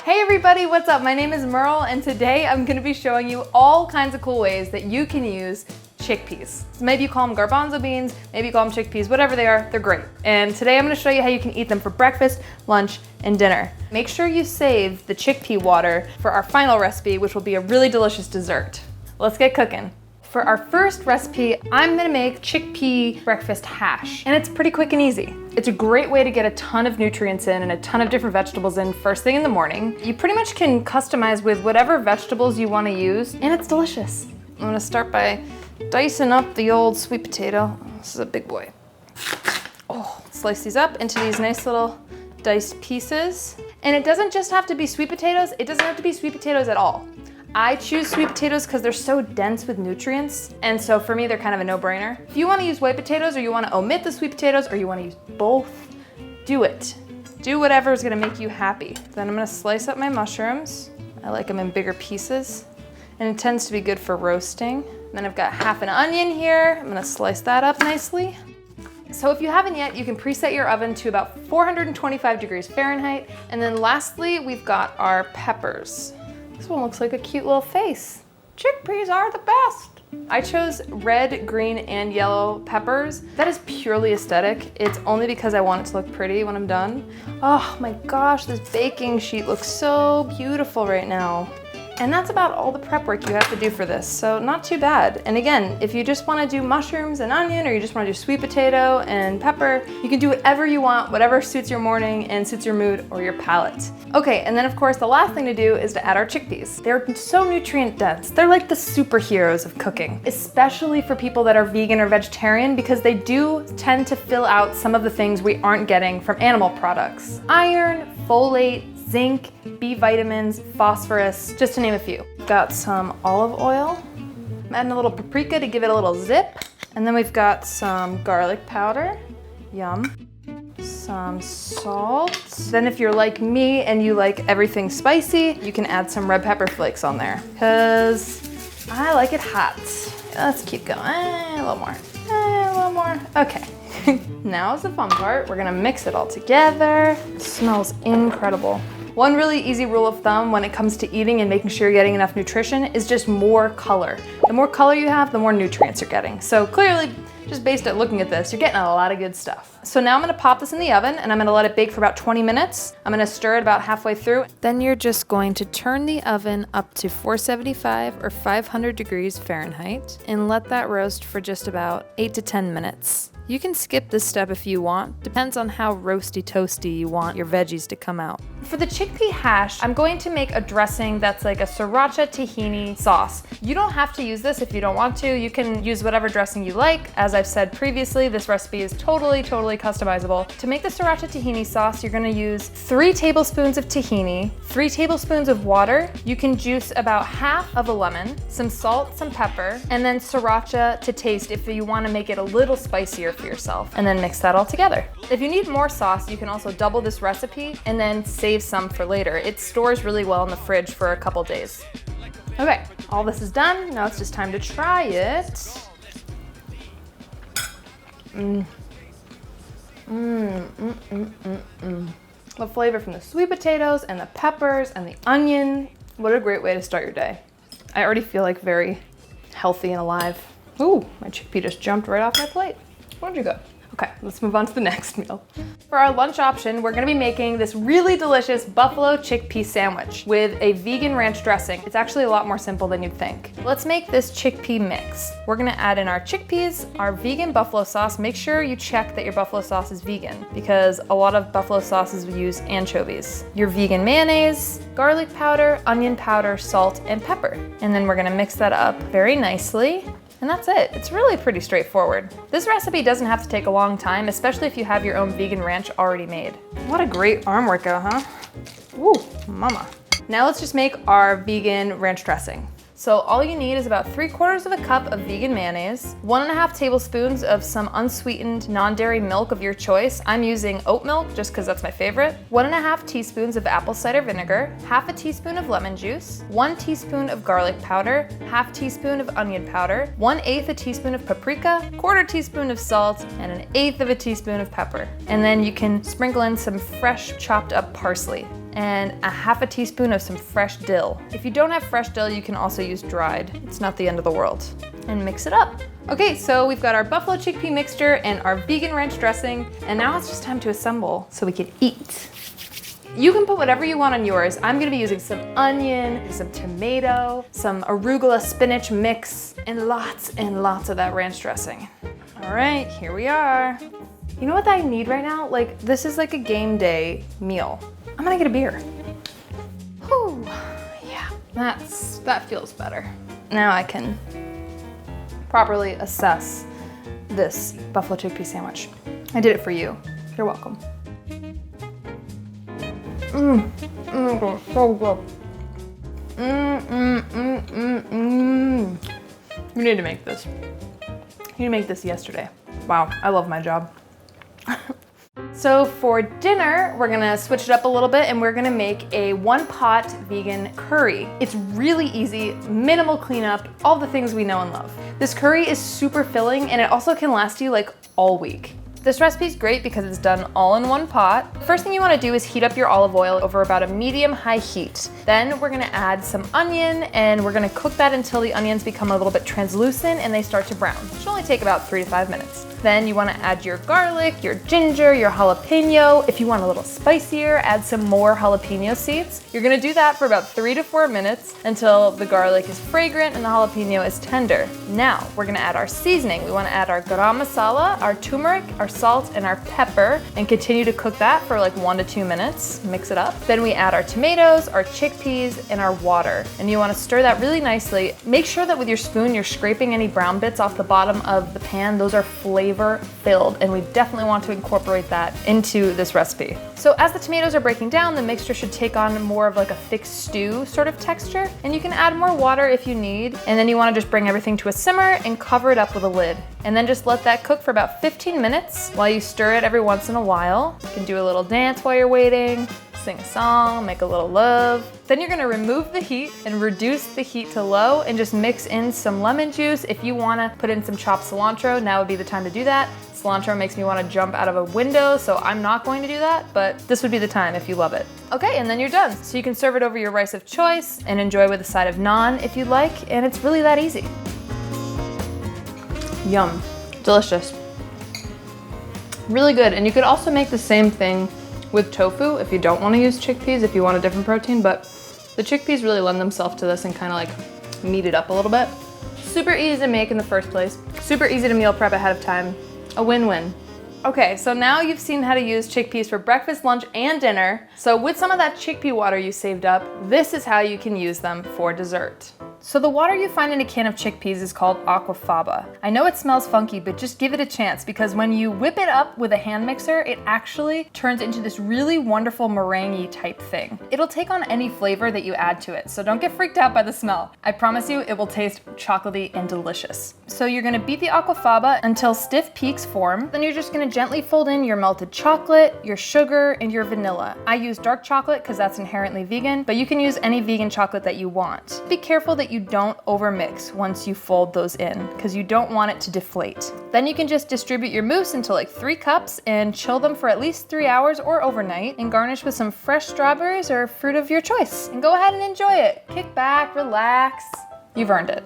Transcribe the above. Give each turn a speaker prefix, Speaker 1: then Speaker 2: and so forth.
Speaker 1: Hey everybody, what's up? My name is Merle and today I'm gonna be showing you all kinds of cool ways that you can use chickpeas. So maybe you call them garbanzo beans, maybe you call them chickpeas, whatever they are, they're great. And today I'm gonna show you how you can eat them for breakfast, lunch, and dinner. Make sure you save the chickpea water for our final recipe, which will be a really delicious dessert. Let's get cooking. For our first recipe, I'm gonna make chickpea breakfast hash, and it's pretty quick and easy. It's a great way to get a ton of nutrients in and a ton of different vegetables in first thing in the morning. You pretty much can customize with whatever vegetables you wanna use, and it's delicious. I'm gonna start by dicing up the old sweet potato. This is a big boy. Oh, slice these up into these nice little diced pieces. And it doesn't just have to be sweet potatoes, it doesn't have to be sweet potatoes at all. I choose sweet potatoes because they're so dense with nutrients, and so for me they're kind of a no-brainer. If you want to use white potatoes or you want to omit the sweet potatoes or you want to use both, do it. Do whatever is going to make you happy. Then I'm going to slice up my mushrooms. I like them in bigger pieces, and it tends to be good for roasting. Then I've got half an onion here. I'm going to slice that up nicely. So if you haven't yet, you can preset your oven to about 425 degrees Fahrenheit. And then lastly, we've got our peppers. This one looks like a cute little face. Chickpeas are the best. I chose red, green, and yellow peppers. That is purely aesthetic. It's only because I want it to look pretty when I'm done. Oh my gosh, this baking sheet looks so beautiful right now. And that's about all the prep work you have to do for this, so not too bad. And again, if you just wanna do mushrooms and onion, or you just wanna do sweet potato and pepper, you can do whatever you want, whatever suits your morning and suits your mood or your palate. Okay, and then of course, the last thing to do is to add our chickpeas. They're so nutrient dense. They're like the superheroes of cooking, especially for people that are vegan or vegetarian, because they do tend to fill out some of the things we aren't getting from animal products. Iron, folate, zinc, B vitamins, phosphorus, just to name a few. Got some olive oil. I'm adding a little paprika to give it a little zip. And then we've got some garlic powder. Yum. Some salt. Then if you're like me and you like everything spicy, you can add some red pepper flakes on there, because I like it hot. Let's keep going. A little more. A little more. Okay. Now is the fun part. We're gonna mix it all together. It smells incredible. One really easy rule of thumb when it comes to eating and making sure you're getting enough nutrition is just more color. The more color you have, the more nutrients you're getting. So clearly, just based on looking at this, you're getting a lot of good stuff. So now I'm gonna pop this in the oven and I'm gonna let it bake for about 20 minutes. I'm gonna stir it about halfway through. Then you're just going to turn the oven up to 475 or 500 degrees Fahrenheit and let that roast for just about 8 to 10 minutes. You can skip this step if you want. Depends on how roasty toasty you want your veggies to come out. For the chickpea hash, I'm going to make a dressing that's like a Sriracha tahini sauce. You don't have to use this if you don't want to. You can use whatever dressing you like. As I've said previously, this recipe is totally customizable. To make the Sriracha tahini sauce, you're gonna use 3 tablespoons of tahini, 3 tablespoons of water. You can juice about half of a lemon, some salt, some pepper, and then Sriracha to taste if you wanna make it a little spicier for yourself, and then mix that all together. If you need more sauce, you can also double this recipe and then save some for later. It stores really well in the fridge for a couple days. Okay, all this is done. Now it's just time to try it. The flavor from the sweet potatoes and the peppers and the onion. What a great way to start your day. I already feel like very healthy and alive. Ooh, my chickpea just jumped right off my plate. Where'd you go? Okay, let's move on to the next meal. For our lunch option, we're gonna be making this really delicious buffalo chickpea sandwich with a vegan ranch dressing. It's actually a lot more simple than you'd think. Let's make this chickpea mix. We're gonna add in our chickpeas, our vegan buffalo sauce. Make sure you check that your buffalo sauce is vegan, because a lot of buffalo sauces use anchovies. Your vegan mayonnaise, garlic powder, onion powder, salt, and pepper. And then we're gonna mix that up very nicely. And that's it. It's really pretty straightforward. This recipe doesn't have to take a long time, especially if you have your own vegan ranch already made. What a great arm workout, huh? Ooh, mama. Now let's just make our vegan ranch dressing. So all you need is about 3/4 of a cup of vegan mayonnaise, 1.5 tablespoons of some unsweetened non-dairy milk of your choice. I'm using oat milk just because that's my favorite. 1.5 teaspoons of apple cider vinegar, 1/2 teaspoon of lemon juice, 1 teaspoon of garlic powder, 1/2 teaspoon of onion powder, 1/8 a teaspoon of paprika, 1/4 teaspoon of salt, and 1/8 of a teaspoon of pepper. And then you can sprinkle in some fresh chopped up parsley. and a half a teaspoon of some fresh dill. If you don't have fresh dill, you can also use dried. It's not the end of the world. And mix it up. Okay, so we've got our buffalo chickpea mixture and our vegan ranch dressing, and now it's just time to assemble so we can eat. You can put whatever you want on yours. I'm gonna be using some onion, some tomato, some arugula spinach mix, and lots of that ranch dressing. All right, here we are. You know what I need right now? Like, this is like a game day meal. I'm gonna get a beer. Whew, yeah, that feels better. Now I can properly assess this buffalo chickpea sandwich. I did it for you. You're welcome. So good. You need to make this. You need to make this yesterday. Wow, I love my job. So for dinner, we're gonna switch it up a little bit and we're gonna make a one-pot vegan curry. It's really easy, minimal cleanup, all the things we know and love. This curry is super filling and it also can last you like all week. This recipe is great because it's done all in one pot. First thing you want to do is heat up your olive oil over about a medium-high heat. Then we're going to add some onion and we're going to cook that until the onions become a little bit translucent and they start to brown. It should only take about 3 to 5 minutes. Then you want to add your garlic, your ginger, your jalapeno. If you want a little spicier, add some more jalapeno seeds. You're going to do that for about 3 to 4 minutes until the garlic is fragrant and the jalapeno is tender. Now we're going to add our seasoning. We want to add our garam masala, our turmeric, our salt, and our pepper, and continue to cook that for like 1 to 2 minutes. Mix it up. Then we add our tomatoes, our chickpeas, and our water. And you want to stir that really nicely. Make sure that with your spoon you're scraping any brown bits off the bottom of the pan. Those are flavor filled, and we definitely want to incorporate that into this recipe. So as the tomatoes are breaking down, the mixture should take on more of like a thick stew sort of texture, and you can add more water if you need. And then you want to just bring everything to a simmer and cover it up with a lid. And then just let that cook for about 15 minutes while you stir it every once in a while. You can do a little dance while you're waiting, sing a song, make a little love. Then you're gonna remove the heat and reduce the heat to low and just mix in some lemon juice. If you wanna put in some chopped cilantro, now would be the time to do that. Cilantro makes me wanna jump out of a window, so I'm not going to do that, but this would be the time if you love it. Okay, and then you're done. So you can serve it over your rice of choice and enjoy with a side of naan if you'd like, and it's really that easy. Yum, delicious. Really good, and you could also make the same thing with tofu if you don't want to use chickpeas, if you want a different protein, but the chickpeas really lend themselves to this and kind of like meat it up a little bit. Super easy to make in the first place, super easy to meal prep ahead of time, a win-win. Okay, so now you've seen how to use chickpeas for breakfast, lunch, and dinner. So with some of that chickpea water you saved up, this is how you can use them for dessert. So the water you find in a can of chickpeas is called aquafaba. I know it smells funky, but just give it a chance because when you whip it up with a hand mixer, it actually turns into this really wonderful meringue type thing. It'll take on any flavor that you add to it, so don't get freaked out by the smell. I promise you it will taste chocolatey and delicious. So you're gonna beat the aquafaba until stiff peaks form. Then you're just gonna gently fold in your melted chocolate, your sugar, and your vanilla. I use dark chocolate because that's inherently vegan, but you can use any vegan chocolate that you want. Be careful that you don't overmix once you fold those in because you don't want it to deflate. Then you can just distribute your mousse into like 3 cups and chill them for at least 3 hours or overnight and garnish with some fresh strawberries or fruit of your choice. And go ahead and enjoy it. Kick back, relax. You've earned it.